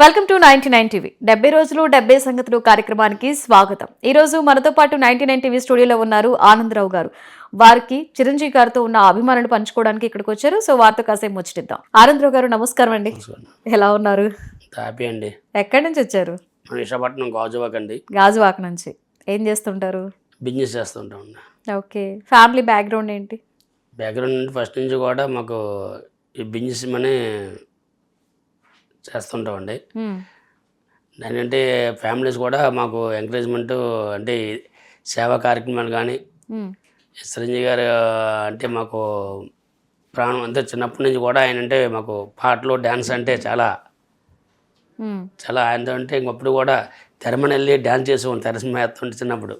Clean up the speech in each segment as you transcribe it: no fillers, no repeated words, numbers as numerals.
Welcome to 99 TV 70 రోజులు 70 సంగతులు కార్యక్రమానికి స్వాగతం. ఈ రోజు మనతో పాటు 99 టీవీ స్టూడియోలో ఉన్నారు ఆనందరావు గారు. వారికి చిరంజీవి గారితో ఉన్న అభిమానులు పంచుకోవడానికి ఇక్కడికి వచ్చారు. సో వారితో కాసేపు ముచ్చటిద్దాం. ఆనందరావు గారు నమస్కారం అండి. ఎలా ఉన్నారు? హ్యాపీ అండి. ఎక్కడి నుంచి వచ్చారు? విశాఖపట్నం గాజువాక్ అండి. గాజువాక నుంచి. ఏం చేస్తుంటారు? బిజినెస్ చేస్తుంటాం. ఓకే. ఫ్యామిలీ బ్యాక్గ్రౌండ్ ఏంటి? బ్యాక్గ్రౌండ్ నుండి ఫస్ట్ నుంచి కూడా మాకు ఈ బిజినెస్ మనీ చేస్తుంటామండి. ఏంటంటే ఫ్యామిలీస్ కూడా మాకు ఎంకరేజ్మెంట్ అంటే సేవా కార్యక్రమాలు కానీ చిరంజీవి గారు అంటే మాకు ప్రాణం. అంతే చిన్నప్పటి నుంచి కూడా ఆయన అంటే మాకు పాటలు డ్యాన్స్ అంటే చాలా చాలా ఆయనతో అంటే ఇంకప్పుడు కూడా తెరమని వెళ్ళి డ్యాన్స్ చేసేవాళ్ళం తెరమేస్తుంటే చిన్నప్పుడు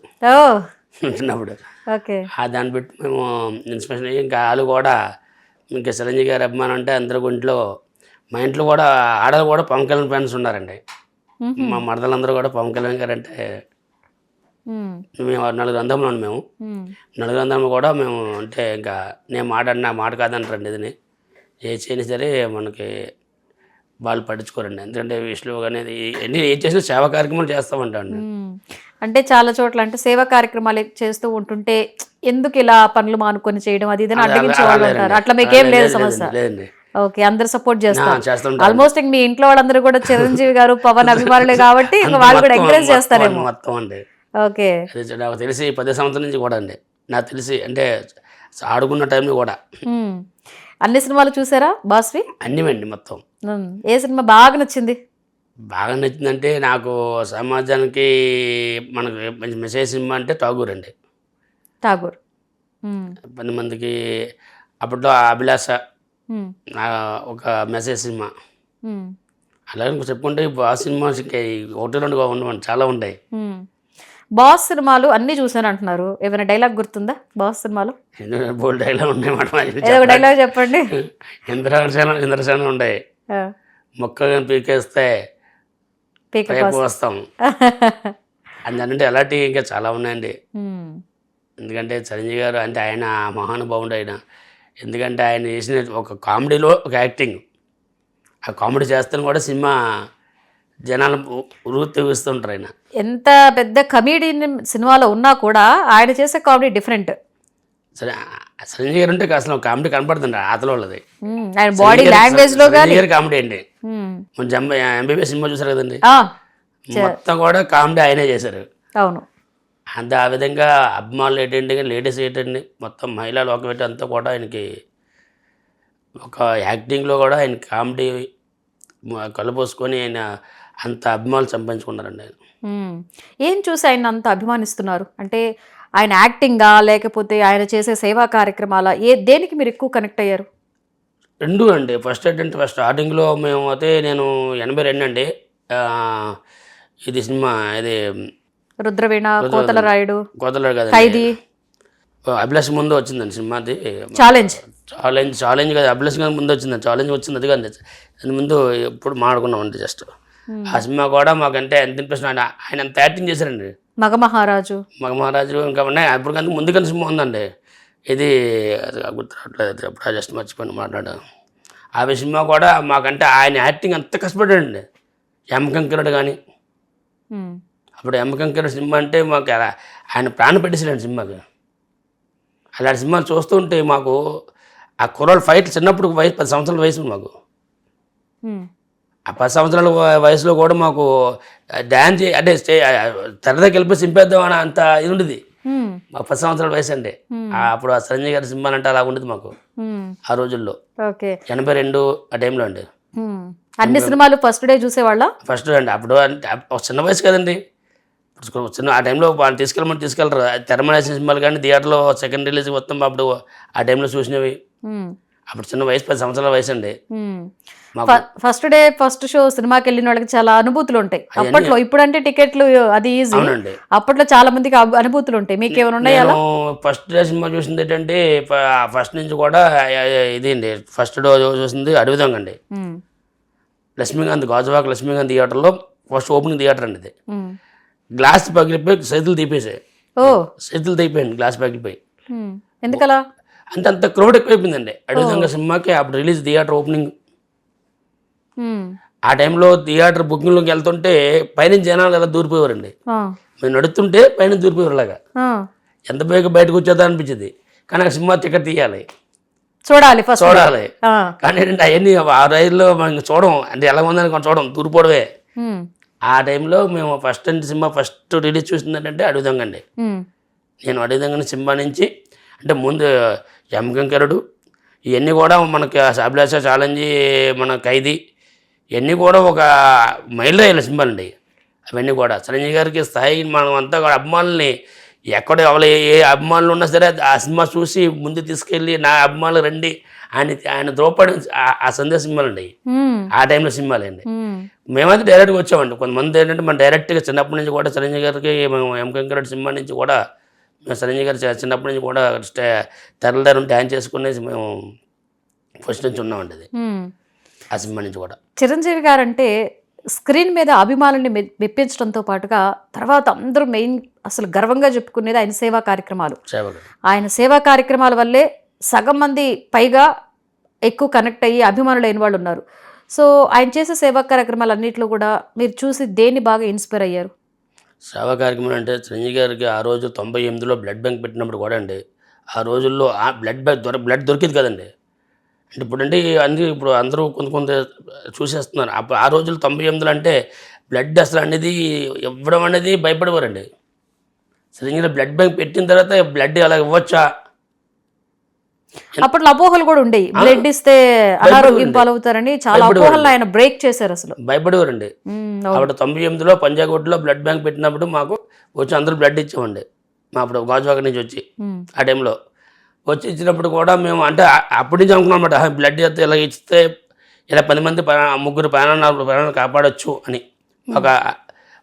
దాన్ని పెట్టి మేము ఇన్స్పిరేషన్ అయ్యి ఇంకా వాళ్ళు కూడా ఇంకా చిరంజీవి గారి అభిమానం అంటే అందరూ ఇంట్లో మా ఇంట్లో కూడా ఆడలు కూడా పవన్ కళ్యాణ్ ఫ్యాన్స్ ఉన్నారండి. మా మరదలందరూ కూడా పవన్ కళ్యాణ్ గారు అంటే మేము 4 అందములు మేము 4 అందములు కూడా మేము అంటే ఇంకా నేను మాట అన్నా మాట కాదంటారండి. ఇదిని ఏ చేయని సరే మనకి వాళ్ళు పట్టించుకోరండి. ఎందుకంటే విషయంలో అనేది ఎన్ని ఏ చేసినా సేవా కార్యక్రమాలు చేస్తామంటాండి. అంటే చాలా చోట్ల అంటే సేవా కార్యక్రమాలు చేస్తూ ఉంటుంటే ఎందుకు ఇలా పనులు మానుకొని చేయడం అది ఇదని అడ్డగించేవాళ్ళు ఉంటారు. అట్లా మీకేం లేదు సమస్య? లేదండి. ఓకే, అందరు సపోర్ట్ చేస్తారు. ఆల్మోస్ట్ మీ ఇంట్లో వాళ్ళందరూ కూడా చిరంజీవి గారు పవన్ అభిమానులే కాబట్టి వాళ్ళు కూడా ఎంకరేజ్ చేస్తారేమో మొత్తం అండి. ఓకే. నాకు తెలిసి 10 సంవత్సరాల నుంచి కూడా అండి నాకు తెలిసి అంటే ఆడుకున్న టైంలో కూడా అన్ని సినిమాలు చూసారా బాస్వి? అన్నివండి మొత్తం. ఏ సినిమా బాగా నచ్చింది? బాగా నచ్చిందంటే నాకు సమాజానికి మనకు మంచి మెసేజ్ సినిమా అంటే ఠాగూర్ అండి. ఠాగూర్ 10 మందికి అప్పట్లో అభిలాష ఒక మెసేజ్ సినిమా. అలాగే చెప్పుకుంటే బాస్ సినిమా ఒకటి 2 ఉండవండి, చాలా ఉంటాయి. బాస్ సినిమాలు అన్ని చూసాను అంటున్నారు. ఏమైనా డైలాగ్ గుర్తుందా బాస్ సినిమాలో? బోల్డ్ డైలాగ్ ఉన్నాయి. డైలాగ్ చెప్పండి. ఇంద్రసేన ఉంటాయి. మొక్కగా పీకేస్తే వస్తాం అంటే అలాంటి ఇంకా చాలా ఉన్నాయండి. ఎందుకంటే చిరంజీవి గారు అంటే ఆయన మహానుభావుడు. ఆయన ఎందుకంటే ఆయన చేసిన ఒక కామెడీలో ఒక యాక్టింగ్, ఆ కామెడీ చేస్తాను కూడా సినిమా జనాలు తెగిస్తుంటారు. ఆయన ఎంత పెద్ద కమెడియన్ సినిమాలో ఉన్నా కూడా ఆయన చేసే కామెడీ డిఫరెంట్. సరే చిరంజీవి గారు అంటే అసలు కామెడీ కనపడుతుంది అతలో వాళ్ళది. ఆయన బాడీ లాంగ్వేజ్ లో కామెడీ అండి. ఎంబీబీఎస్ సినిమా చూసారు కదండి, మొత్తం కూడా కామెడీ ఆయనే చేశారు. అవును. అంత ఆ విధంగా అభిమానులు ఏంటంటే లేడీస్ ఏంటండి మొత్తం మహిళా లోకం ఏంటి అంతా కూడా ఆయనకి ఒక యాక్టింగ్లో కూడా ఆయన కామెడీ కలుపోసుకొని ఆయన అంత అభిమానులు సంపాదించుకున్నారండి. ఆయన ఏం చూసి ఆయన అంత అభిమానిస్తున్నారు? అంటే ఆయన యాక్టింగా లేకపోతే ఆయన చేసే సేవా కార్యక్రమాల దేనికి మీరు ఎక్కువ కనెక్ట్ అయ్యారు? 2 అండి. ఫస్ట్ ఏంటంటే ఫస్ట్ స్టార్టింగ్లో మేము అయితే నేను 82 అండి. ఇది సినిమా ఇది రుద్రవీణ, కోతల రాయుడు కదా, ఖైదీ, అభిలాష్ ముందు వచ్చిందండి సినిమా. అది ఛాలెంజ్ కదా, అభిలాష్ గారి ముందు వచ్చిందండి. ఛాలెంజ్ వచ్చింది అది కానీ దాని ముందు ఎప్పుడు మాడుకున్నామండి. జస్ట్ ఆ సినిమా కూడా మాకంటే ఎంత ఇంట్రెస్ట్. ఆయన అంత యాక్టింగ్ చేశారండి. మగమహారాజు ఇంకా ఉన్నాయి. అప్పుడు ముందు కానీ సినిమా ఉందండి, ఇది గుర్తురావట్లేదు, ఎప్పుడు జస్ట్ మర్చిపోయిన మాట్లాడాను. ఆ సినిమా కూడా మాకంటే ఆయన యాక్టింగ్ అంత కష్టపడ్డాడండి. ఎమ్మకంకిరుడు కానీ అప్పుడు ఎమ్మకంకిరుడు సినిమా అంటే మాకు ఆయన ప్రాణం పెట్టేసాడండి సినిమాకి. అలాంటి సినిమాలు చూస్తుంటే మాకు ఆ కుర్రాళ్ళు ఫైట్ చిన్నప్పుడు 10 సంవత్సరాల వయసు మాకు. ఆ 10 సంవత్సరాల వయసులో కూడా మాకు డ్యాన్స్ అంటే తెరదకి వెళ్ళిపోయి సింపేద్దాం అని అంత ఇది ఉండేది మాకు. 10 సంవత్సరాల వయసు అండి. అప్పుడు ఆ చిరంజీవి గారి సినిమాలు అంటే అలా ఉండేది మాకు ఆ రోజుల్లో. 82 ఆ టైంలో అండి. అన్ని సినిమాలు ఫస్ట్ డే చూసేవాళ్ళ? ఫస్ట్ అండి. అప్పుడు అంటే చిన్న వయసు కదండి, చిన్న ఆ టైంలో వాళ్ళు తీసుకెళ్ళరు. తెరమనేసిన సినిమాలు కానీ థియేటర్లో సెకండ్ రిలీజ్ మొత్తం అప్పుడు ఆ టైంలో చూసినవి. అప్పుడు చిన్న వయసు 10 సంవత్సరాల వయసు అండి. ఫస్ట్ డే ఫస్ట్ షో సినిమాకి వెళ్ళిన వాళ్ళకి చాలా అనుభూతులు ఉంటాయి అప్పట్లో. ఇప్పుడు అంటే టికెట్లు అది ఈజీ, అప్పట్లో చాలా మందికి అనుభూతులు ఉంటాయి. మీకు ఏమైనా ఉన్నాయా? ఫస్ట్ డే సినిమా చూసింది ఏంటంటే ఫస్ట్ నుంచి కూడా ఇది అండి. ఫస్ట్ డే చూసింది అడవిదొంగ అండి. లక్ష్మీకాంత్ గాజువాక లక్ష్మీకాంత్ థియేటర్లో ఫస్ట్ ఓపెనింగ్ థియేటర్ అండి. ఇది గ్లాస్ పగిలిపోయి చేతులు తీపేసాయి. చేతులు తీపోయింది గ్లాస్ పగిలిపోయి. ఎందుకలా? అంత క్రౌడ్ ఎక్కువైపోయిందండి అడవిదొంగ సినిమాకి. అప్పుడు రిలీజ్ థియేటర్ ఓపెనింగ్ ఆ టైంలో థియేటర్ బుకింగ్లోకి వెళ్తుంటే పైన జనాలు ఎలా దూరిపోయేవారండి. మేము నడుస్తుంటే పైన దూరిపోయేవారులాగా. ఎంత బయటకు వచ్చేదా అనిపించింది. కానీ ఆ సినిమా టికెట్ తీయాలి, చూడాలి. కానీ ఏంటంటే అవన్నీ ఆ రైల్లో మనం చూడం, అంటే ఎలా ఉందని కొంచెం చూడం, దూరిపోవడమే. ఆ టైంలో మేము సినిమా ఫస్ట్ రిలీజ్ చూసిందంటే అడుగుదాం అండి. నేను అడుగుదాం సినిమా నుంచి అంటే ముందు యమకంకరుడు ఇవన్నీ కూడా మనకి అభిలాష ఛాలెంజ్, మన ఖైదీ ఇవన్నీ కూడా ఒక మైలురాయిల సినిమాలు అండి. అవన్నీ కూడా చిరంజీవి గారికి స్థాయి మనం అంతా కూడా అభిమానుల్ని ఎక్కడ ఎవరు ఏ అభిమానులు ఉన్నా సరే ఆ సినిమా చూసి ముందు తీసుకెళ్ళి నా అభిమానులు రండి ఆయన ద్రౌపది ఆ సందేశ సినిమాలు అండి. ఆ టైంలో సినిమాలు అండి. మేమైతే డైరెక్ట్గా వచ్చామండి. కొంతమంది ఏంటంటే మనం డైరెక్ట్గా చిన్నప్పటి నుంచి కూడా చిరంజీవి గారికి మేము యమకంకరుడు సినిమా నుంచి కూడా మేము చిరంజీవి గారు చిన్నప్పటి నుంచి కూడా తెరల దగ్గర డ్యాన్స్ చేసుకునేసి మేము ఫస్ట్ నుంచి ఉన్నామండి. అది ఆ సినిమా నుంచి కూడా. చిరంజీవి గారు అంటే స్క్రీన్ మీద అభిమానుల్ని మెప్పించడంతో పాటుగా తర్వాత అందరూ మెయిన్ అసలు గర్వంగా చెప్పుకునేది ఆయన సేవా కార్యక్రమాలు. ఆయన సేవా కార్యక్రమాల వల్లే సగం మంది పైగా ఎక్కువ కనెక్ట్ అయ్యి అభిమానులు అయిన వాళ్ళు ఉన్నారు. సో ఆయన చేసే సేవా కార్యక్రమాలు అన్నింటిలో కూడా మీరు చూసి దేన్ని బాగా ఇన్స్పైర్ అయ్యారు? సేవా కార్యక్రమాలు అంటే చిరంజీవి గారికి ఆ రోజు 98లో బ్లడ్ బ్యాంక్ పెట్టినప్పుడు కూడా అండి, ఆ రోజుల్లో ఆ బ్లడ్ దొరికింది కదండి. అంటే ఇప్పుడంటే ఇప్పుడు అందరూ కొంత చూసేస్తున్నారు. ఆ రోజుల్లో 98లో అంటే బ్లడ్ అసలు అనేది ఇవ్వడం అనేది భయపడేవారండి. చిరంజీవి బ్లడ్ బ్యాంక్ పెట్టిన తర్వాత బ్లడ్ అలా ఇవ్వచ్చా, అప్పట్లో అపోహలు కూడా ఉండేవి. బ్లడ్ ఇస్తే అనారోగ్యం పాలవుతారని చాలా అపోహలు ఆయన బ్రేక్ చేశారు. అసలు భయపడేవారండి. అప్పుడు 98లో పంజాగుట్లో బ్లడ్ బ్యాంక్ పెట్టినప్పుడు మాకు వచ్చి అందరూ బ్లడ్ ఇచ్చామండి. మా అప్పుడు గాజువాక నుంచి వచ్చి ఆ టైంలో వచ్చి ఇచ్చినప్పుడు కూడా మేము అంటే అప్పటి నుంచి అనుకున్నాం అన్నమాట, బ్లడ్ అయితే ఇలా ఇస్తే ఇలా 10 మంది 3 ప్రాణాలు కాపాడవచ్చు అని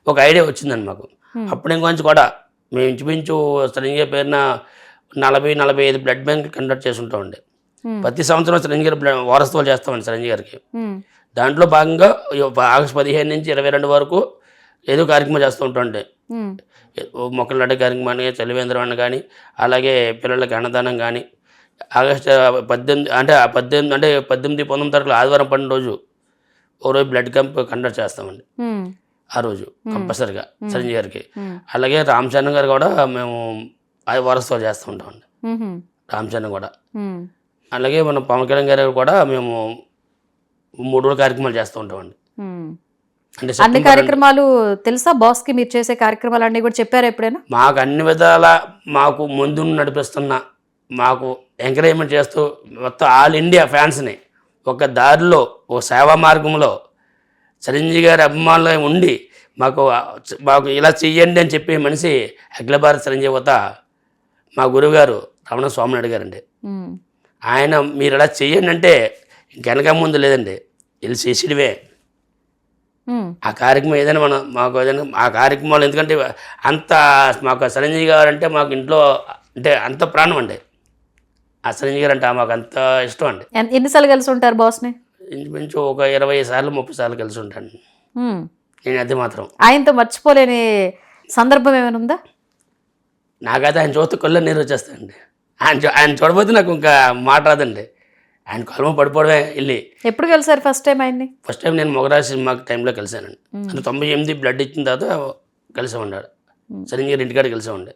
ఒక ఐడియా వచ్చిందండి మాకు. అప్పుడు ఇంకొంచెం కూడా మేము ఇంచుమించు చిరంజీవి పేరున 40-45 బ్లడ్ బ్యాంక్ కండక్ట్ చేస్తుంటామండి. ప్రతి సంవత్సరం చిరంజీవి గారి వారసత్వాలు చేస్తామండి చిరంజీవి గారికి. దాంట్లో భాగంగా ఆగస్టు 15 నుంచి 22 వరకు ఏదో కార్యక్రమం చేస్తూ ఉంటామండి. మొక్కలు నాటే కార్యక్రమం కానీ, చలివేంద్రం అని కానీ, అలాగే పిల్లలకి అన్నదానం కానీ, ఆగస్టు 18 అంటే 19 తారీఖులు ఆదివారం పడిన రోజు ఓ రోజు బ్లడ్ క్యాంప్ కండక్ట్ చేస్తామండి. ఆ రోజు కంపల్సరిగా చిరంజీవి గారికి. అలాగే రామ్ చరణ్ గారు కూడా మేము వారసత్వాలు చేస్తూ ఉంటామండి. రామ్ చరణ్ కూడా. అలాగే మన పవన్ కళ్యాణ్ గారు కూడా మేము 3 రోజుల కార్యక్రమాలు చేస్తూ ఉంటామండి. అంటే అన్ని కార్యక్రమాలు తెలుసా బాస్కి? మీరు చేసే కార్యక్రమాలు అన్నీ కూడా చెప్పారా ఎప్పుడైనా? మాకు అన్ని విధాల మాకు ముందు నడిపిస్తున్న, మాకు ఎంకరేజ్మెంట్ చేస్తూ మొత్తం ఆల్ ఇండియా ఫ్యాన్స్ని ఒక దారిలో ఒక సేవా మార్గంలో చిరంజీవి గారి అభిమానులు ఉండి మాకు ఇలా చెయ్యండి అని చెప్పే మనిషి అఖిల భారత చిరంజీవత మా గురువుగారు రమణ స్వామినాయుడు గారండి. ఆయన మీరు ఇలా చెయ్యండి అంటే ఇంకెనక ముందు లేదండి, వెళ్ళి చేసిడివే. ఆ కార్యక్రమం ఏదైనా మాకు ఏదైనా ఆ కార్యక్రమాలు, ఎందుకంటే అంత మాకు చిరంజీవి గారు అంటే మాకు ఇంట్లో అంటే అంత ప్రాణం అండి. ఆ చిరంజీవి గారు అంటే మాకు అంత ఇష్టం అండి. ఎన్నిసార్లు కలిసి ఉంటారు బాస్ని? ఇంచుమించు ఒక 20 సార్లు 30 సార్లు కలిసి ఉంటాను నేను. అది మాత్రం ఆయనతో మర్చిపోలేని సందర్భం ఏమైనా ఉందా? నాకైతే ఆయన చూస్తే కళ్ళు నీరు వచ్చేస్తాయండి. ఆయన చూడబోతే నాకు ఇంకా మాట రాదండి. ఆయన కలమ పడిపోవడమే వెళ్ళి. ఎప్పుడు కలిసారు ఫస్ట్ టైం ఆయన్ని? ఫస్ట్ టైం నేను మొగరాజు సినిమా టైంలో కలిసానండి. అంటే 98 బ్లడ్ ఇచ్చిన తర్వాత కలిసామండి. చిరంజీవి గారి ఇంటికాడ కలిసామండి.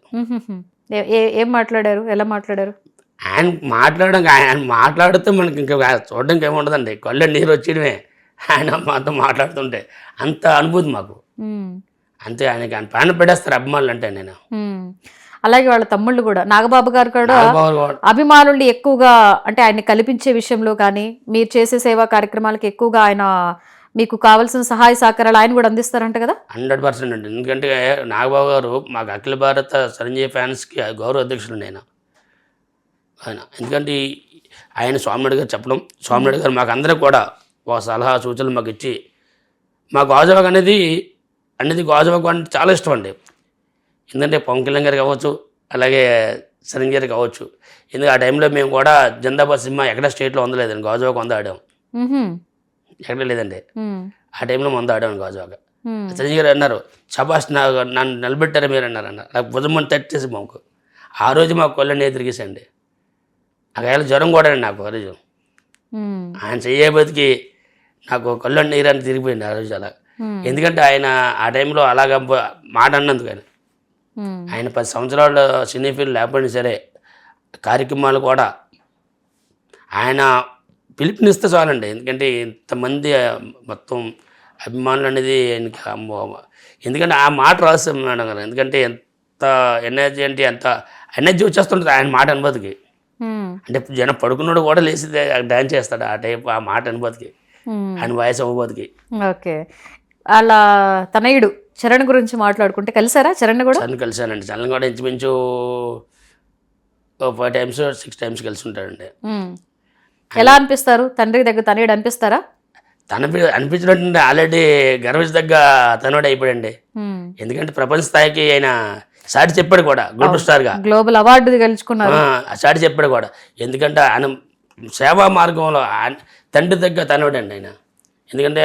ఏం మాట్లాడారు, ఎలా మాట్లాడారు? ఆయన మాట్లాడితే మనకి ఇంకా చూడడానికి ఏముండదండి, కళ్ళు నీరు వచ్చేయడమే ఆయన మాతో మాట్లాడుతుంటే. అంత అనుభూతి మాకు. అంతే, ఆయనకి ఆయన ప్రాణం పెట్టేస్తారు అభిమానులు అంటే. నేను అలాగే వాళ్ళ తమ్ముళ్ళు కూడా, నాగబాబు గారు కూడా అభిమానుల్ని ఎక్కువగా అంటే ఆయన్ని కల్పించే విషయంలో కానీ, మీరు చేసే సేవా కార్యక్రమాలకు ఎక్కువగా ఆయన మీకు కావాల్సిన సహాయ సహకారాలు ఆయన కూడా అందిస్తారంట కదా? 100% అండి. ఎందుకంటే నాగబాబు గారు మాకు అఖిల భారత చిరంజీవి ఫ్యాన్స్కి గౌరవ అధ్యక్షుడు ఆయన. ఎందుకంటే ఆయన స్వామినాయుడు గారు చెప్పడం, స్వామినాయుడు గారు మాకు అందరూ కూడా ఒక సలహా సూచనలు మాకు ఇచ్చి, మా గాజువాక అనేది గాజువాక అంటే చాలా ఇష్టం అండి. ఎందుకంటే పవన్ కళ్యాణ్ గారు కావచ్చు, అలాగే చిరంజీవి గారు కావచ్చు. ఎందుకంటే ఆ టైంలో మేము కూడా జిందాబాద్ సినిమా ఎక్కడ స్టేట్లో అందలేదండి, గాజువాక ఆడాం. ఎక్కడ లేదండి ఆ టైంలో ఆడాం గాజువాక. చిరంజీవి గారు అన్నారు, శబాష్ నన్ను నిలబెట్టారు మీరు అన్నారు. నాకు భుజమని తట్టేసి మాకు ఆ రోజు మాకు కొల్లని తిరిగేసండి. అక్కడ జ్వరం కూడా అండి నాకు ఆ రోజు. ఆయన చెయ్యే బతికి నాకు కళ్ళు నీరాన్ని తిరిగిపోయింది ఆ రోజు అలా. ఎందుకంటే ఆయన ఆ టైంలో అలాగ మాట అన్నందుకు ఆయన 10 సంవత్సరాలు సినీ ఫీల్డ్ లేకపోయినా సరే కార్యక్రమాలు కూడా ఆయన పిలుపునిస్తే చాలండి. ఎందుకంటే ఇంతమంది మొత్తం అభిమానులు అనేది ఆయనకి ఎందుకంటే ఆ మాట రాస్తాం మేడం గారు. ఎందుకంటే ఎంత ఎనర్జీ అంటే ఎంత ఎనర్జీ వచ్చేస్తుంటుంది ఆయన మాట అనుభూతికి. అంటే జనం పడుకున్నాడు కూడా లేచి డ్యాన్స్ చేస్తాడు ఆ టైప్ ఆ మాట అనుభూతికి, ఆయన వాయిస్ అనుభూతికి. ఓకే. అలా తనయుడు చరణ్ గురించి మాట్లాడుకుంటే కలిసారా చరణ్ కూడా? చరణ్ కలిసానండి. చరణ్ కూడా ఇంచుమించు 5 times 6 times కలిసి ఉంటాడండి. ఎలా అనిపిస్తారు? తండ్రి దగ్గర తనయుడు అనిపిస్తారా? అనిపించినట్టు ఆల్రెడీ గర్వించదగ్గ తనోడు అయిపోయాడండి. ఎందుకంటే ప్రపంచ స్థాయికి ఆయన సాటి చెప్పాడు కూడా, గ్లోబల్ స్టార్గా గ్లోబల్ అవార్డు గెలుచుకున్నారు. సాటి చెప్పాడు కూడా. ఎందుకంటే ఆయన సేవా మార్గంలో తండ్రి దగ్గర తనోడండి ఆయన. ఎందుకంటే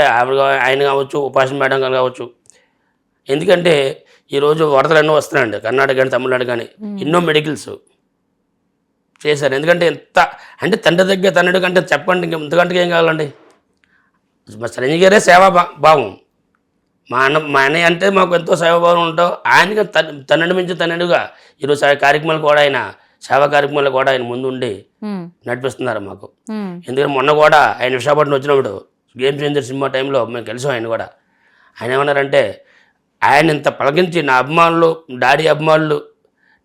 ఆయన కావచ్చు, ఉపాసన మేడం గారు కావచ్చు. ఎందుకంటే ఈరోజు వరదలు ఎన్నో వస్తున్నాయండి, కర్ణాటక కానీ తమిళనాడు కానీ ఎన్నో మెడికల్స్ చేశారు. ఎందుకంటే ఎంత అంటే తండ్రి దగ్గర తనడు కంటే చెప్పండి ఇంతకంటే ఏం కావాలండి. మా చిరంజీవి గారే సేవా భావం. మా అన్నయ్య అంటే మాకు ఎంతో సేవాభావం ఉంటావు. ఆయనకి తనడు మించి తనడుగా ఈరోజు కార్యక్రమాలు కూడా ఆయన సేవా కార్యక్రమాలు కూడా ఆయన ముందు ఉండి నడిపిస్తున్నారు మాకు. ఎందుకంటే మొన్న కూడా ఆయన విశాఖపట్నం వచ్చినప్పుడు గేమ్ చేంజర్ సినిమా టైంలో మేము కలిసాం. ఆయన కూడా ఆయన ఏమన్నారంటే ఆయన ఇంత పలకించి నా అభిమానులు, డాడీ అభిమానులు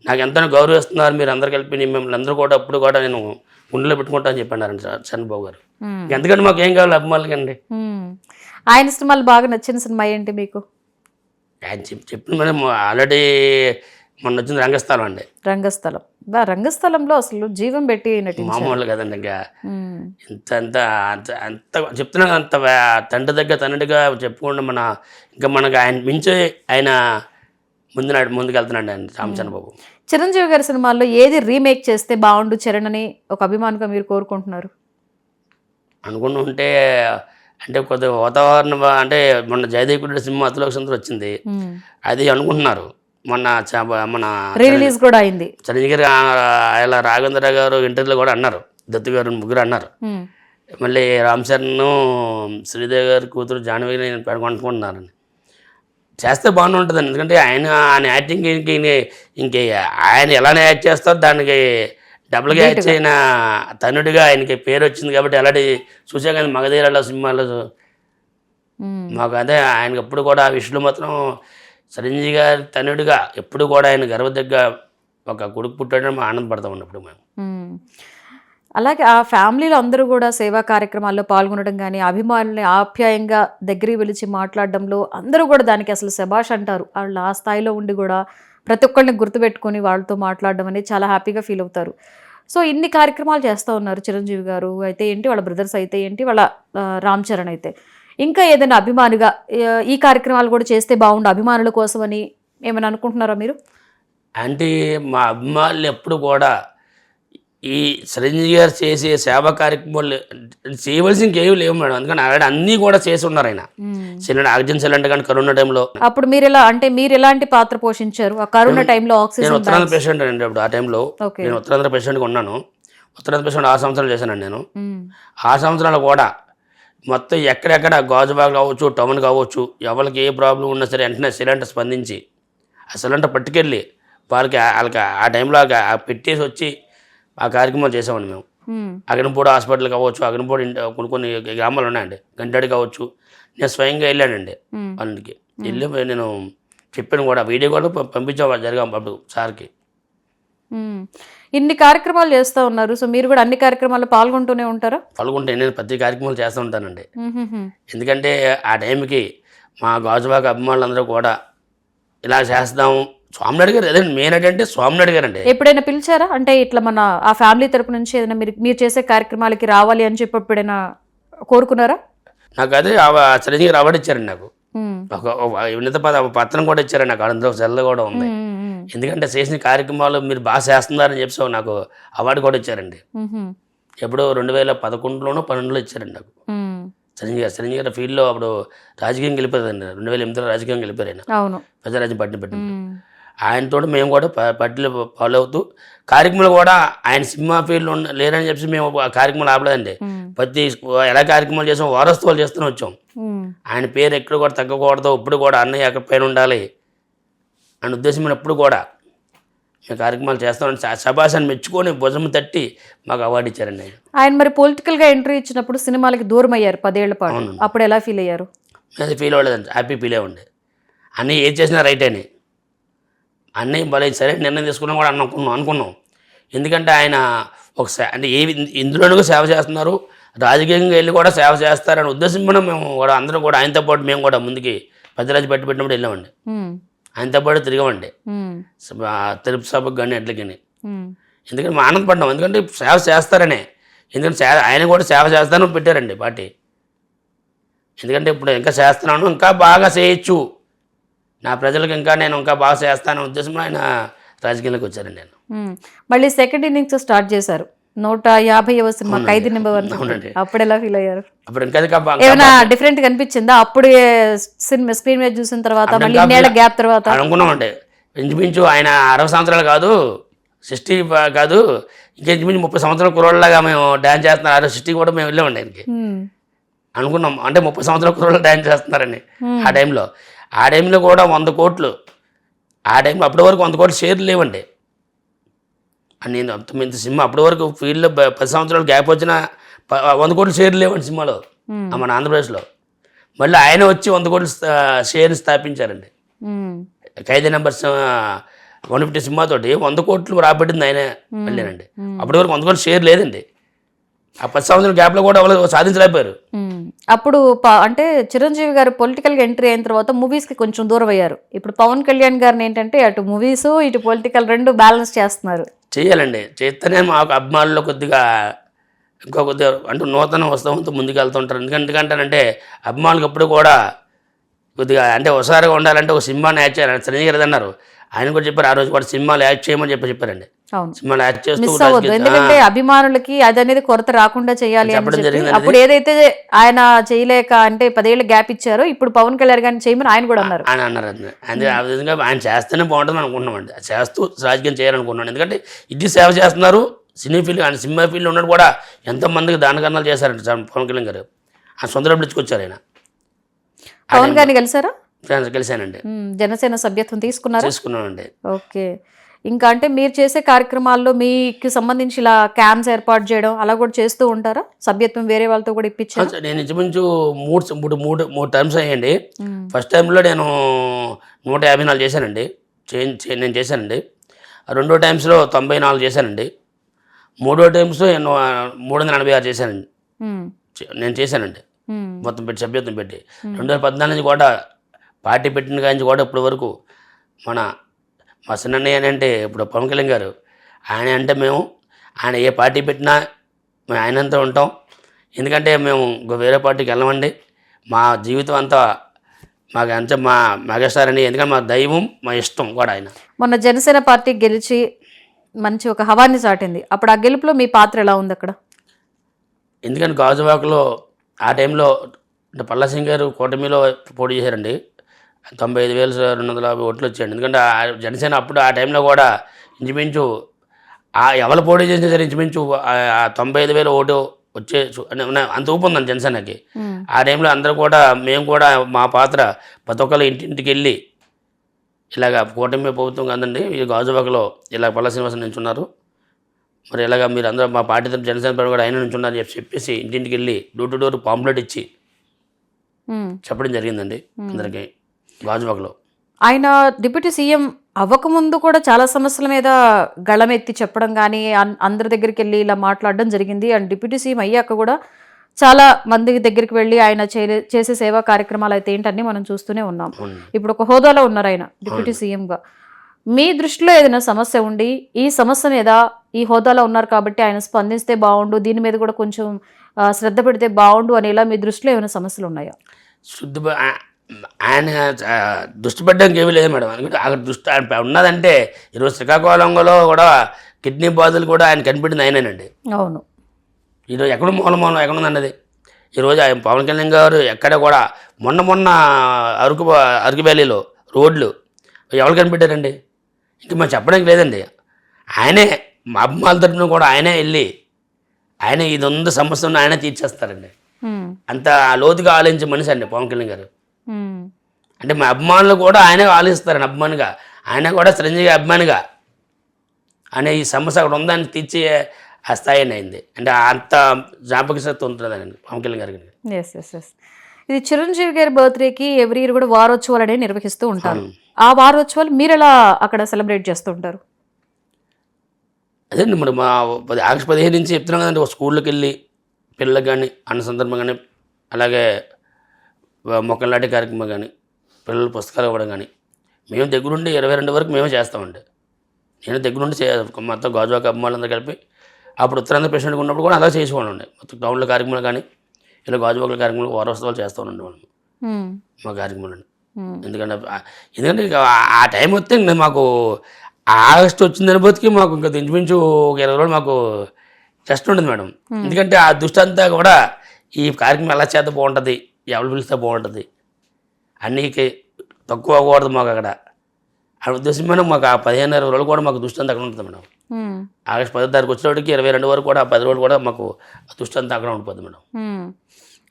నాకు ఎంతో గౌరవిస్తున్నారు, మీరు అందరు కలిపి మిమ్మల్ని అందరూ కూడా అప్పుడు కూడా నేను గుండెలో పెట్టుకుంటా అని చెప్పన్నారండి చంద్రబాబు గారు. ఎందుకంటే మాకు ఏం కావాలి అభిమానులకి అండి. ఆయన సినిమాలు బాగా నచ్చిన సినిమా ఏంటి మీకు? ఆయన చెప్పిన మనం ఆల్రెడీ మొన్న వచ్చింది రంగస్థలం అండి. రంగస్థలం. రంగస్థలంలో అసలు జీవం పెట్టి నటించారు. మామూలు కదండి. ఇంకా ఇంత అంత అంత చెప్తున్నా అంత తండ్రి దగ్గర తనడిగా చెప్పుకుంటే ఇంకా మనకు ఆయన మించి ఆయన ముందుకు వెళ్తున్నాడు ఆయన రామచంద్రబాబు. చిరంజీవి గారి సినిమాల్లో ఏది రీమేక్ చేస్తే బాగుండు చరణ్ అని ఒక అభిమానిగా మీరు కోరుకుంటున్నారు? అనుకుంటుంటే అంటే కొద్దిగా వాతావరణం అంటే మొన్న జయదేవుడి సినిమా అతులోక సుందరి వచ్చింది, అది అనుకుంటున్నారు. మన రిలీజ్ కూడా అయింది. చిరంజీవి గారు ఇలా రాఘవేంద్ర గారు ఇంటర్వ్యూలో కూడా అన్నారు, దత్తు గారు ముగ్గురు అన్నారు. మళ్ళీ రామ్ చరణ్, శ్రీదేవి గారి కూతురు జాహ్నవి నేను పెట్టుకుంటున్నారని చేస్తే బాగానే ఉంటుందండి. ఎందుకంటే ఆయన యాక్టింగ్ ఇంక ఆయన ఎలా యాక్ట్ చేస్తారో దానికి డబుల్గా యాక్ట్ అయిన తనుడిగా ఆయనకి పేరు వచ్చింది కాబట్టి అలాంటి చూసా కానీ మగధీరాల సినిమాలో మాకు అదే ఆయనకి ఎప్పుడు కూడా ఆ విషయంలో మాత్రం చిరంజీవి గారి తనుడిగా ఎప్పుడు కూడా ఆయన గర్వదగ్గ ఒక కొడుకు పుట్టాడని ఆనందపడతాం ఉన్నప్పుడు మేము. అలాగే ఆ ఫ్యామిలీలో అందరూ కూడా సేవా కార్యక్రమాల్లో పాల్గొనడం కానీ, అభిమానుల్ని ఆప్యాయంగా దగ్గరికి పిలిచి మాట్లాడడంలో అందరూ కూడా దానికి అసలు శభాష్ అంటారు. వాళ్ళు ఆ స్థాయిలో ఉండి కూడా ప్రతి ఒక్కరిని గుర్తుపెట్టుకొని వాళ్ళతో మాట్లాడడం అనేది చాలా హ్యాపీగా ఫీల్ అవుతారు. సో ఇన్ని కార్యక్రమాలు చేస్తూ ఉన్నారు చిరంజీవి గారు అయితే ఏంటి, వాళ్ళ బ్రదర్స్ అయితే ఏంటి, వాళ్ళ రామ్ చరణ్ అయితే. ఇంకా ఏదైనా అభిమానిగా ఈ కార్యక్రమాలు కూడా చేస్తే బాగుండు అభిమానుల కోసం అని ఏమైనా అనుకుంటున్నారా మీరు? అంటే మా అభిమానులు ఎప్పుడు కూడా ఈ చిరంజీవి గారు చేసే సేవా కార్యక్రమాలు చేయవలసి ఇంకేమి లేవు మేడం. అందుకని ఆల్రెడీ అన్నీ కూడా చేసి ఉన్నారు ఆయన. సిలిండర్ ఆక్సిజన్ సిలిండర్ కానీ కరోనా టైంలో. అప్పుడు మీరు ఎలాంటి పాత్ర పోషించారు ఆ కరోనా టైంలో? నేను ఉత్తరాంధ్ర పేషెంట్ అండి. అప్పుడు ఆ టైంలో నేను ఉత్తరాంధ్ర పేషెంట్గా ఉన్నాను. ఉత్తరాంధ్ర పేషెంట్ 6 సంవత్సరాలు చేశానండి నేను. 6 సంవత్సరాలు కూడా మొత్తం ఎక్కడెక్కడ గాజుబాగ్ కావచ్చు, టౌన్ కావచ్చు, ఎవరికి ఏ ప్రాబ్లం ఉన్నా సరే వెంటనే సిలిండర్ స్పందించి ఆ సిలిండర్ పట్టుకెళ్ళి వాళ్ళకి ఆ టైంలో పెట్టేసి వచ్చి ఆ కార్యక్రమాలు చేసామండి మేము. అగనంపూడి హాస్పిటల్ కావచ్చు, అగనంపూడి కొన్ని గ్రామాలు ఉన్నాయండి, గంటాడి కావచ్చు. నేను స్వయంగా వెళ్ళానండి వాళ్ళకి. వెళ్ళి నేను చెప్పాను కూడా, వీడియో కూడా పంపించా జరిగాం అప్పుడు సార్కి. ఇన్ని కార్యక్రమాలు చేస్తూ ఉన్నారు. సో మీరు కూడా అన్ని కార్యక్రమాల్లో పాల్గొంటూనే ఉంటారా? నేను ప్రతి కార్యక్రమాలు చేస్తూ ఉంటానండి. ఎందుకంటే ఆ టైంకి మా గాజువాక అభిమానులందరూ కూడా ఇలా చేస్తాము. స్వామినాయుడు గారు అదే మెయిన్ అంటే స్వామినాయుడు గారు అండి. ఎప్పుడైనా పిలిచారా? అంటే ఇట్లా మన ఆ ఫ్యామిలీ తరపు నుంచి ఏదైనా మీరు చేసే కార్యక్రమాలకి రావాలి అని చెప్పి ఎప్పుడైనా కోరుకున్నారా? నాకు అదే చిరంజీవి గారు అవార్డు ఇచ్చారండి. నాకు ఒక ఉన్నత పత్రం కూడా ఇచ్చారండి. నాకు అందులో సెల్ కూడా ఉంది. ఎందుకంటే చేసిన కార్యక్రమాలు మీరు బాగా చేస్తున్నారని చెప్పి నాకు అవార్డు కూడా ఇచ్చారండి. ఎప్పుడో 2011లోనో 12లో ఇచ్చారండి నాకు చిరంజీవి గారు ఫీల్డ్లో. అప్పుడు రాజకీయం గెలిపారండి, 2008లో రాజకీయం గెలిపారు ఆయన. ప్రజారాజ్యం పట్టిన ఆయనతో మేము కూడా పట్టిలు ఫాలో అవుతూ కార్యక్రమాలు కూడా ఆయన సినిమా ఫీల్డ్లో లేరని చెప్పి మేము ఆ కార్యక్రమాలు ఆపలేదండి. ప్రతి ఎలా కార్యక్రమాలు చేసాం వారోత్సవాలు చేస్తూనే వచ్చాం. ఆయన పేరు ఎక్కడ కూడా తగ్గకూడదు, ఇప్పుడు కూడా అన్నయ్య అక్కడ పైన ఉండాలి అనే ఉద్దేశం ఎప్పుడు కూడా మేము కార్యక్రమాలు చేస్తామని శభాషాన్ని మెచ్చుకొని భుజం తట్టి మాకు అవార్డు ఇచ్చారండి. ఆయన మరి పొలిటికల్గా ఎంట్రీ ఇచ్చినప్పుడు సినిమాలకి దూరం అయ్యారు 10 ఏళ్ల పాటు. అప్పుడు ఎలా ఫీల్ అయ్యారు? అది ఫీల్ అవ్వలేదండి, హ్యాపీ ఫీల్ అవ్వండి. అన్నీ ఏది చేసినా రైట్ అని అన్నీ భలే సరే నిర్ణయం తీసుకున్నాం కూడా అనుకున్నాం. ఎందుకంటే ఆయన అంటే ఇందులోనూ సేవ చేస్తున్నారు, రాజకీయంగా వెళ్ళి కూడా సేవ చేస్తారనే ఉద్దేశం కూడా మేము కూడా అందరం కూడా ఆయనతో పాటు మేము కూడా ముందుకి పెద్దరాజు పెట్టినప్పుడు వెళ్ళామండి. ఆయనతో పాటు తిరిగామండి తిరుపతి సభకు కానీ ఎట్లకి. ఎందుకంటే మేము ఆనందపడ్డాం, ఎందుకంటే సేవ చేస్తారనే. ఎందుకంటే ఆయన కూడా సేవ చేస్తానని పెట్టారండి పార్టీ. ఎందుకంటే ఇప్పుడు ఇంకా చేస్తున్నాను, ఇంకా బాగా చేయొచ్చు, నా ప్రజలకు నేను ఇంకా బాగా చేస్తాననే ఉద్దేశంలో ఆయన రాజకీయాలకు వచ్చారండి. నేను మళ్ళీ సెకండ్ ఇన్నింగ్స్ స్టార్ట్ చేశారు. 150వ సినిమా ఖైదీ నెంబర్ 1. అప్పుడు ఎలా ఫీల్ అయ్యారు? అప్పుడు ఇంకా ఏమైనా డిఫరెంట్ గా అనిపించిందా అప్పుడు సినిమా స్క్రీన్ మీద చూసిన తర్వాత, మళ్ళీ ఇన్నేళ్ల గ్యాప్ తర్వాత? అనుకున్నామండి ఇంచుమించు ఆయన 60 సంవత్సరాలు కాదు, 60 కాదు, ఇంకా ఇంచుమించు 30 సంవత్సరాల కుర్రోళ్ళలాగా మేము డ్యాన్స్ చేస్తున్నారు. 60 కూడా మేము వెళ్ళామండి ఆయనకి. అనుకున్నాం అంటే 30 సంవత్సరాల కుర్రోళ్ళు డ్యాన్స్ చేస్తున్నారని. ఆ టైంలో కూడా 100 కోట్లు, ఆ టైంలో అప్పటి వరకు 100 కోట్లు షేర్లు లేవండి. నేను ఇంత సినిమా అప్పటి వరకు ఫీల్డ్లో 10 సంవత్సరాలు గ్యాప్ వచ్చిన 100 కోట్లు షేర్లు లేవండి సినిమాలో మన ఆంధ్రప్రదేశ్లో. మళ్ళీ ఆయన వచ్చి 100 కోట్లు షేర్ని స్థాపించారండి. ఖైదీ నెంబర్ 150 సినిమాతోటి 100 కోట్లు రాబట్టింది ఆయనే వెళ్ళానండి. అప్పటి వరకు 100 కోట్లు షేర్ లేదండి. ఆ 10 సంవత్సరాల గ్యాప్లో కూడా వాళ్ళు సాధించలేకపోయారు. అప్పుడు అంటే చిరంజీవి గారు పొలిటికల్గా ఎంట్రీ అయిన తర్వాత మూవీస్కి కొంచెం దూరం అయ్యారు. ఇప్పుడు పవన్ కళ్యాణ్ గారిని ఏంటంటే అటు మూవీస్ ఇటు పొలిటికల్ రెండు బ్యాలెన్స్ చేస్తున్నారు. చేయాలండి, చేస్తేనే మాకు అభిమానులు కొద్దిగా ఇంకో కొద్దిగా అంటే నూతన ఉత్సవంతో ముందుకు వెళ్తుంటారు. ఎందుకంటే అభిమానులకు ఎప్పుడు కూడా కొద్దిగా అంటే హుషారుగా ఉండాలంటే ఒక సినిమాని యాక్ట్ చేయాలి. చిరంజీవి గారు అన్నారు, ఆయన కూడా చెప్పారు ఆ రోజు కూడా సినిమాలు యాక్ట్ చేయమని చెప్పారండి. సినిమాలు యాక్ట్ చేస్తూ ఎందుకంటే అభిమానులకి అది అనేది కొరత రాకుండా చేయాలి అని చెప్పి అప్పుడు ఏదైతే ఆయన చేయలేక అంటే 10 ఏళ్ళు గ్యాప్ ఇచ్చారో ఇప్పుడు పవన్ కళ్యాణ్ గారిని చేయమని ఆయన కూడా అన్నారు. ఆయన అన్నారు అది ఆ విధంగా ఆయన చేస్తేనే బాగుంటుంది అనుకుంటున్నామండి. చేస్తూ రాజకీయం చేయాలనుకున్నాను. ఎందుకంటే ఇది సేవ చేస్తున్నారు. ఆయన సినిమా ఫీల్డ్ ఉన్నాడు కూడా ఎంతోమందికి దానకరణాలు చేశారండి పవన్ కళ్యాణ్ గారు. ఆయన సొంత డబ్బులు ఇచ్చుకొచ్చారు. ఆయన పవన్ గారిని కలిసారా? కలిశానండి. జనసేన సభ్యత్వం తీసుకున్నానండి. ఓకే. ఇంకా అంటే మీరు చేసే కార్యక్రమాల్లో మీకు సంబంధించి ఇలా క్యాంప్స్ ఏర్పాటు చేయడం అలా కూడా చేస్తూ ఉంటారా? సభ్యత్వం వేరే వాళ్ళతో కూడా ఇప్పించారు? నేను ఇంచుమించు మూడు టైమ్స్ అయ్యండి. ఫస్ట్ టైంలో నేను 154 చేశానండి. నేను చేశానండి. రెండో టైమ్స్లో 94 చేశానండి. మూడో టైమ్స్ 386 చేశానండి. నేను చేశానండి మొత్తం పెట్టి సభ్యత్వం పెట్టి. 2014 నుంచి కూడా పార్టీ పెట్టిన కానీ కూడా ఇప్పటి వరకు మా చిన్నయ్య అని అంటే ఇప్పుడు పవన్ కళ్యాణ్ గారు ఆయన అంటే ఆయన ఏ పార్టీ పెట్టినా మేము ఆయనంతా ఉంటాం. ఎందుకంటే మేము వేరే పార్టీకి వెళ్ళమండి. మా జీవితం అంతా మాకు అంతా మా మెగాస్టార్ అండి. ఎందుకంటే మా దైవం, మా ఇష్టం కూడా ఆయన. మొన్న జనసేన పార్టీ గెలిచి మంచి ఒక హవాన్ని చాటింది. అప్పుడు ఆ గెలుపులో మీ పాత్ర ఎలా ఉంది అక్కడ? ఎందుకంటే గాజువాకలో ఆ టైంలో అంటే పల్లాసింగ్ గారు కూటమిలో పోటీ చేశారండి. 95,250 ఓట్లు వచ్చాయండి. ఎందుకంటే జనసేన అప్పుడు ఆ టైంలో కూడా ఇంచుమించు ఎవరు పోటీ చేసినా సరే ఇంచుమించు 95,000 ఓటు వచ్చే అంత ఊపు ఉందండి జనసేనకి. ఆ టైంలో అందరూ కూడా మేము కూడా మా పాత్ర ప్రతి ఒక్కరు ఇంటింటికి వెళ్ళి ఇలాగ కూటమి ప్రభుత్వం కాదండి ఈ గాజువాకలో ఇలా పల్లా శ్రీనివాసన్ నించున్నారు, మరి ఇలాగ మీరు అందరూ మా పార్టీ తరఫు జనసేన పార్టీ కూడా ఆయన నించున్నారని చెప్పేసి ఇంటింటికి వెళ్ళి డోర్ టు డోర్ పాంప్లెట్ ఇచ్చి చెప్పడం జరిగిందండి అందరికీ గాజువాకలో. ఆయన డిప్యూటీ సీఎం అవ్వకముందు కూడా చాలా సమస్యల మీద గళమెత్తి చెప్పడం కానీ అందరి దగ్గరికి వెళ్ళి ఇలా మాట్లాడడం జరిగింది. అండ్ డిప్యూటీ సీఎం అయ్యాక కూడా చాలా మంది దగ్గరికి వెళ్ళి ఆయన చేసే సేవా కార్యక్రమాలు అయితే ఏంటన్నీ మనం చూస్తూనే ఉన్నాం. ఇప్పుడు ఒక హోదాలో ఉన్నారు ఆయన డిప్యూటీ సీఎంగా. మీ దృష్టిలో ఏదైనా సమస్య ఉండి ఈ సమస్య మీద ఈ హోదాలో ఉన్నారు కాబట్టి ఆయన స్పందిస్తే బాగుండు, దీని మీద కూడా కొంచెం శ్రద్ధ పెడితే బాగుండు అనేలా మీ దృష్టిలో ఏమైనా సమస్యలు ఉన్నాయా? ఆయన దృష్టి పెట్టడానికి ఏమీ లేదు మేడం. ఎందుకంటే అక్కడ దృష్టి ఆయన ఉన్నదంటే ఈరోజు శ్రీకాకుళంలో కూడా కిడ్నీ బాధలు కూడా ఆయన కనిపెట్టింది ఆయనేనండి. అవును. ఈరోజు ఎక్కడ మూలం ఎక్కడుందన్నది ఈరోజు ఆయన పవన్ కళ్యాణ్ గారు ఎక్కడ కూడా మొన్న అరకు వ్యాలీలో రోడ్లు ఎవరు కనిపెట్టారండి? ఇంక మనం చెప్పడానికి లేదండి. ఆయనే మా అభిమానుల తరపున కూడా ఆయనే వెళ్ళి ఆయన ఇది ఉంది సమస్య ఉన్న ఆయనే తీర్చేస్తారండి. అంత లోతుగా ఆలోచించే మనిషి అండి పవన్ కళ్యాణ్ గారు. అంటే మా అభిమానులు కూడా ఆయనే ఆలోచిస్తారండి అభిమానిగా. ఆయన కూడా చిరంజీవి అభిమానిగా అనే ఈ సమస్య అక్కడ ఉందని తీర్చే ఆ స్థాయి అయింది. అంటే అంత జ్ఞాపకశక్తి ఉంటుందండి పవన్ కళ్యాణ్ గారికి. ఎస్. ఇది చిరంజీవి గారి బర్త్డేకి ఎవ్రీ ఇయర్ కూడా వారోత్సవాలు అనేవి నిర్వహిస్తూ ఉంటారు. ఆ వారోత్సవాలు మీరు ఎలా అక్కడ సెలబ్రేట్ చేస్తూ ఉంటారు? అదేండి మరి మా ఆగస్టు 15 నుంచి చెప్తున్నాం కదండి, ఒక స్కూళ్ళకి వెళ్ళి పిల్లలకు కానీ అన్న సందర్భం కానీ, అలాగే మొక్కలు నాటే కార్యక్రమం కానీ, పిల్లల పుస్తకాలు ఇవ్వడం కానీ, మేము దగ్గరుండి 22 వరకు మేమే చేస్తామండి. నేను దగ్గరుండి మొత్తం గాజువాక అభిమానులందరూ కలిపి అప్పుడు ఉత్తరాంధ్ర ప్రెసిడెంట్గా ఉన్నప్పుడు కూడా అలా చేసుకోండి. మొత్తం టౌన్లో కార్యక్రమాలు కానీ ఇలా గాజువాకల కార్యక్రమాలు వారోత్సవాలు చేస్తూ ఉండండి వాళ్ళు మా కార్యక్రమాలు. ఎందుకంటే ఇక ఆ టైం వస్తే ఇంకా మాకు ఆగస్టు వచ్చిందని బతికి మాకు ఇంకా ఇంచుమించు ఒక 20 రోజులు మాకు రెస్ట్ ఉంటుంది మేడం. ఎందుకంటే ఆ దృష్టి అంతా కూడా ఈ కార్యక్రమం ఎలా చేస్తే బాగుంటుంది, ఎవరు పిలిస్తే బాగుంటుంది, అన్నికి తక్కువ అవ్వకూడదు మాకు అక్కడ. ఆ ఉద్దేశం మేడం మాకు ఆ 15-20 రోజులు కూడా మాకు దృష్టి అంతా అక్కడ ఉంటుంది మేడం. ఆగస్టు 10 తారీఖు వచ్చేటికి 22 వరకు కూడా 10 రోజులు కూడా మాకు దృష్టి అంతా అక్కడ ఉండిపోతుంది మేడం.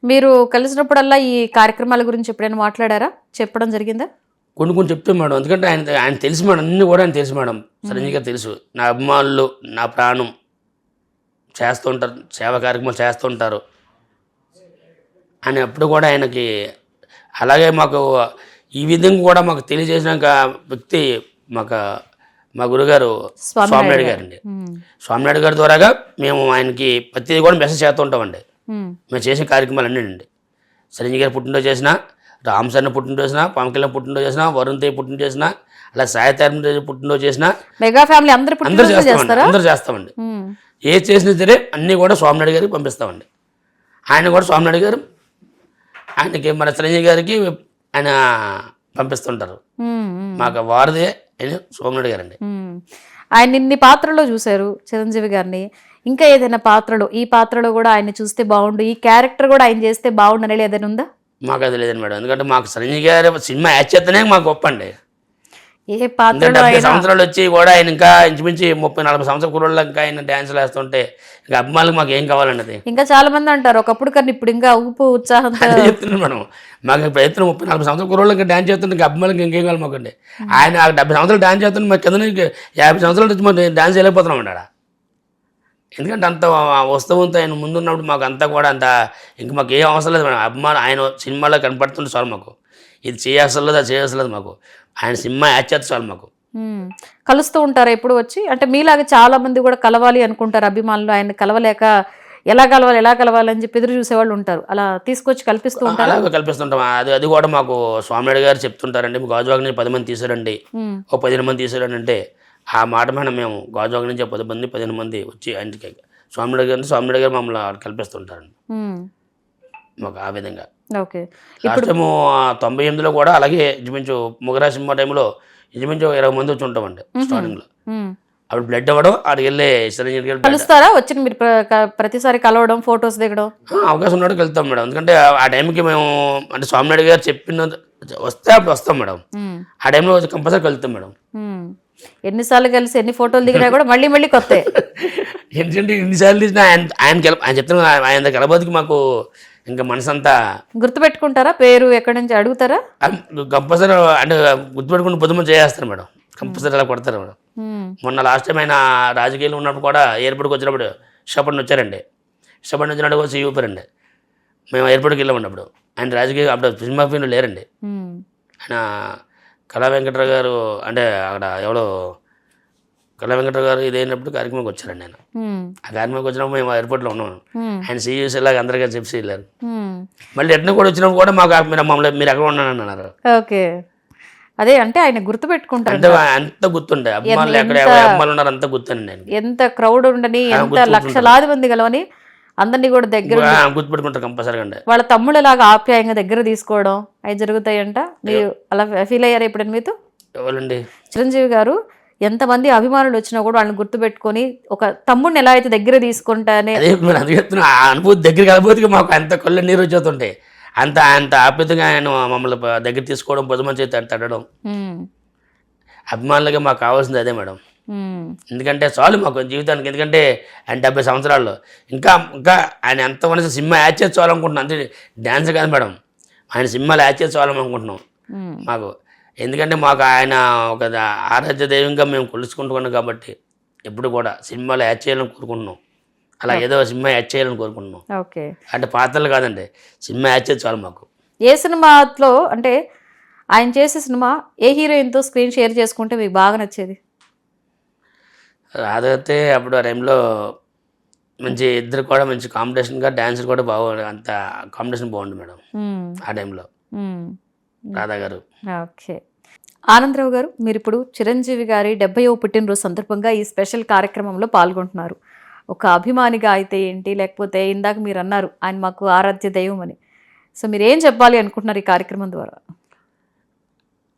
మీరు కలిసినప్పుడల్లా ఈ కార్యక్రమాల గురించి ఎప్పుడైనా మాట్లాడారా? చెప్పడం జరిగిందా? కొన్ని చెప్తాం మేడం. ఎందుకంటే ఆయన తెలుసు మేడం, అన్నీ కూడా ఆయన తెలుసు మేడం. చిరంజీవి గారు తెలుసు, నా అభిమానులు నా ప్రాణం చేస్తూ ఉంటారు, సేవా కార్యక్రమాలు చేస్తూ ఉంటారు అని అప్పుడు కూడా ఆయనకి. అలాగే మాకు ఈ విధంగా కూడా మాకు తెలియజేసిన వ్యక్తి మా గురుగారు స్వామినాయుడు గారండి. స్వామినాయుడు గారి ద్వారాగా మేము ఆయనకి ప్రతిదీ కూడా మెసేజ్ చేస్తూ ఉంటామండి. మేము చేసే కార్యక్రమాలు అన్నీ అండి. చిరంజీవి గారు పుట్టినరోజు చేసినా, రామ్ చరణ్ పుట్టినరోజు చేసినా, పవన్ కళ్యాణ్ పుట్టినరోజు చేసినా, వరుణ్ తేజ్ పుట్టినరోజు చేసినా, అలా సాయి పుట్టినరోజు చేసినా, మెగా ఫ్యామిలీ అందరూ చేస్తామండి. ఏ చేసినా సరే అన్నీ కూడా స్వామినాయుడు గారికి పంపిస్తామండి. ఆయన కూడా స్వామినాయుడు గారు ఆయనకి మన చిరంజీవి గారికి ఆయన పంపిస్తుంటారు. మాకు వారదే ఆయన స్వామినాయుడు గారు అండి. ఆయన ఇన్ని పాత్రలో చూశారు చిరంజీవి గారిని. ఇంకా ఏదైనా పాత్రలో, ఈ పాత్రలో కూడా ఆయన చూస్తే బాగుండు, ఈ క్యారెక్టర్ కూడా ఆయన చేస్తే బాగుండు అనేది ఏదైనా ఉందా? మాకు అది లేదండి మేడం. ఎందుకంటే మాకు చిరంజీవి గారు సినిమా యాడ్ చేస్తేనే మాకు గొప్ప అండి. ఏ పాత్ర 70 సంవత్సరాలు వచ్చి కూడా ఆయన ఇంకా ఇంచుమించి 30-40 సంవత్సరాల కుర్రోళ్ళు ఇంకా ఆయన డ్యాన్సులు వేస్తుంటే ఇంకా అభిమానులకు మాకు ఏం కావాలన్నది. ఇంకా చాలా మంది అంటారు ఒకప్పుడు కన్నా ఇప్పుడు ఇంకా ఊపు ఉత్సాహం చెప్తున్నాను మేడం. మాకు ప్రయత్నం 30-40 సంవత్సరాల కుర్రోళ్ళు ఇంకా డ్యాన్స్ చేస్తుంటే ఇంకా అభిమానులకు ఇంకేం కావాలి మాకండి. ఆయన 70 సంవత్సరాలు డ్యాన్స్ చేస్తుంటే మాకు కింద 50 సంవత్సరాల నుంచి మనం డ్యాన్స్ చేయలేకపోతున్నాం అండి ఆడ. ఎందుకంటే అంత వస్తువుతో ఆయన ముందున్నప్పుడు మాకు అంతా కూడా అంత ఇంకా మాకు ఏం అవసరం లేదు మేడం. అభిమానం ఆయన సినిమాలో కనపడుతుంటే చాలు మాకు. ఇది చేయాల్సిన లేదు, అది చేయాల్సిన లేదు మాకు. ఆయన సినిమా యాడ్ చేస్తే చాలు మాకు. కలుస్తూ ఉంటారా ఎప్పుడు వచ్చి? అంటే మీలాగా చాలా మంది కూడా కలవాలి అనుకుంటారు అభిమానులు, ఆయన కలవలేక ఎలా కలవాలి అని చెప్పి ఎదురు చూసేవాళ్ళు ఉంటారు. అలా తీసుకొచ్చి కల్పిస్తూ ఉంటారు. అలాగే కల్పిస్తుంటాం. అది కూడా మాకు స్వామినాయుడు గారు చెప్తుంటారండి, గాజువాక నుంచి 10 మంది తీసుకురండి, ఒక 15 మంది తీసుకురండి అంటే ఆ మాట మీద మేము గాజువాక నుంచి 10 మంది 15 మంది వచ్చి ఆయనకి స్వామినాయుడు గారు మమ్మల్ని కల్పిస్తుంటారండి మాకు ఆ విధంగా. ఓకే. లాస్ట్ టైము 98లో కూడా అలాగే ఇంచుమించు మొగరా సినిమా టైంలో ఇంచుమించు 20 మంది వచ్చి ఉంటామండి స్టార్టింగ్లో. అప్పుడు బ్లడ్ ఇవ్వడం, అక్కడికి వెళ్ళి చిరంజీవి గారు కలుస్తారా? వచ్చి మీరు ప్రతిసారి కలవడం, ఫొటోస్ దిగడం అవకాశం ఉన్నట్టు వెళ్తాం మేడం. ఎందుకంటే ఆ టైంకి మేము అంటే స్వామినాయుడు గారు చెప్పిన వస్తే అప్పుడు వస్తాం మేడం. ఆ టైంలో కంపల్సరీ కలుస్తాం మేడం. ఎన్నిసార్లు కలిసి ఎన్ని ఫోటోలు దిగినా కూడా మళ్ళీ కొత్త. ఎందుకంటే ఎన్నిసార్లు తీసినా ఆయన చెప్తున్నా ఆయన కలబోదికి మాకు ఇంకా మనసంతా గుర్తుపెట్టుకుంటారా? పేరు ఎక్కడి నుంచి అడుగుతారా? కంపల్సరీ అంటే గుర్తుపెట్టుకుని పొద్దుమ చేస్తారు మేడం. కంపల్సరీ అలా కొడతారు మేడం. మొన్న లాస్ట్ టైం ఆయన రాజకీయాలు ఉన్నప్పుడు కూడా ఎయిర్పోర్ట్కి వచ్చినప్పుడు ఇష్టపడిన వచ్చారండి. ఇష్టపడిన వచ్చినట్టు వచ్చి చూపారండి. మేము ఎయిర్పోర్ట్కి వెళ్ళామండి. అప్పుడు ఆయన రాజకీయ అప్పుడు సినిమా ఫీల్డ్ లేరండి. ఆయన కళా వెంకటరావు గారు అంటే అక్కడ ఎవడో కళా వెంకటరావు గారు ఇదైనప్పుడు కార్యక్రమానికి వచ్చారండి. ఆయన ఆ కార్యక్రమానికి వచ్చినప్పుడు మేము ఎయిర్పోర్ట్లో ఉన్నాం. ఆయన సీఈఓస్ ఇలాగ అందరికీ చెప్పి వెళ్ళారు. మళ్ళీ ఎట్లా కూడా వచ్చినప్పుడు కూడా మాకు మీరు ఎక్కడ ఉన్నానని అన్నారు. ఓకే. అదే అంటే ఆయన గుర్తు పెట్టుకుంటారు. అంత గుర్తుండే అభిమానులు ఎక్కడ అమ్మాయిలు ఉన్నారు అంత గుర్తుండే. ఎంత క్రౌడ్ ఉండని, ఎంత లక్షలాది మంది గలవని అందరినీ కూడా దగ్గర గుర్తుపెట్టుకుంటారు కంపల్సరీగా అండి. వాళ్ళ తమ్ముళ్ళలాగా ఆప్యాయంగా దగ్గర తీసుకోవడం అవి జరుగుతాయంట. మీరు అలా ఫీల్ అయ్యారు ఎప్పుడైనా? మీతో ఎవరండి? చిరంజీవి గారు ఎంతమంది అభిమానులు వచ్చినా కూడా వాళ్ళని గుర్తుపెట్టుకొని ఒక తమ్ముడిని ఎలా అయితే దగ్గర తీసుకుంటానే ఆ అనుభూతి దగ్గర కలబోతుగా మాకు అంత కళ్ళు నీరు వచ్చేస్తుంటాయి. అంత ఆప్యాయతగా ఆయన మమ్మల్ని దగ్గర తీసుకోవడం, పొద్దుమ చేతి తడడం అభిమానులకి మాకు కావాల్సింది అదే మేడం. మ్మ్. ఎందుకంటే చాలు మాకు జీవితానికి. ఎందుకంటే ఆయన 70 సంవత్సరాల్లో ఇంకా ఇంకా ఆయన ఎంత మనసు సినిమా యాడ్ చేసి చాలనుకుంటున్నాం. అంతే డ్యాన్స్ కాదు మేడం, ఆయన సినిమాలు యాడ్ చేసి చాలనుకుంటున్నాం మ్మ్. మాకు. ఎందుకంటే మాకు ఆయన ఒక ఆరాధ్య దైవంగా మేము కొలుసుకుంటున్నాం కాబట్టి ఎప్పుడు కూడా సినిమాలు యాడ్ చేయాలని కోరుకుంటున్నాం. అలా ఏదో సినిమా యాడ్ చేయాలని కోరుకుంటున్నాం. ఓకే. అంటే పాత్రలు కాదండి, సినిమా యాడ్ చేసి చాలు మాకు. ఏ సినిమాలో అంటే ఆయన చేసే సినిమా ఏ హీరోయిన్తో స్క్రీన్ షేర్ చేసుకుంటే మీకు బాగా నచ్చేది? అదైతే అప్పుడు ఆ టైంలో మంచి ఇద్దరు కూడా మంచి కాంపిటీషన్గా డ్యాన్స్ కూడా బాగుంది. అంత కాంపిటీషన్ బాగుంది మేడం మ్మ్. ఆ టైంలో. మ్మ్. రాధా గారు. ఓకే. ఆనందరావు గారు, మీరు ఇప్పుడు చిరంజీవి గారి 70వ పుట్టినరోజు సందర్భంగా ఈ స్పెషల్ కార్యక్రమంలో పాల్గొంటున్నారు. ఒక అభిమానిగా అయితే ఏంటి, లేకపోతే ఇందాక మీరు అన్నారు ఆయన మాకు ఆరాధ్య దైవం అని. సో మీరు ఏం చెప్పాలి అనుకుంటున్నారు ఈ కార్యక్రమం ద్వారా?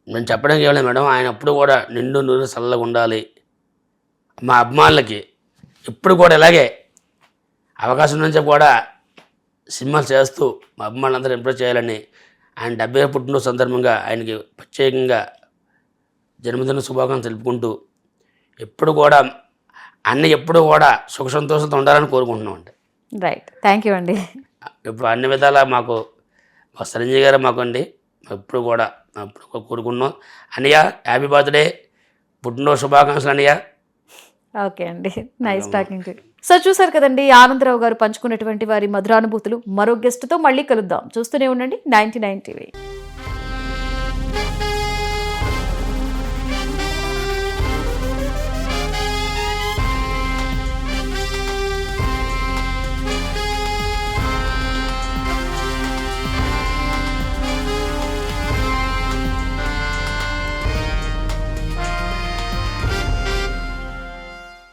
నేను చెప్పడానికి ఇవ్వలేదు మేడం, ఆయన ఎప్పుడు కూడా నిండు నూరు చల్లగా ఉండాలి. మా అభిమానులకి ఎప్పుడు కూడా ఇలాగే అవకాశం నుంచి కూడా సినిమాలు చేస్తూ మా అభిమానులందరూ ఇంప్రెస్ చేయాలని ఆయన 70వ పుట్టినరోజు సందర్భంగా ఆయనకి ప్రత్యేకంగా జన్మదిన శుభాకాంక్షలు తెలుపుకుంటూ ఎప్పుడు కూడా అన్ని ఎప్పుడు కూడా సుఖ సంతోషంతో ఉండాలని కోరుకుంటున్నాం అండి. రైట్, థ్యాంక్ యూ అండి. ఇప్పుడు అన్ని విధాలా మాకు మా చిరంజీవి గారు మాకు అండి ఎప్పుడు కూడా కోరుకున్నాం. అన్నయ్య హ్యాపీ బర్త్డే, పుట్టినరోజు శుభాకాంక్షలు అన్నయ్య. ఓకే అండి, నైస్ టాకింగ్ టు. సో చూసారు కదండి ఆనందరావు గారు పంచుకున్నటువంటి వారి మధురానుభూతులు. మరో గెస్ట్తో మళ్ళీ కలుద్దాం. చూస్తూనే ఉండండి 99 టీవీ.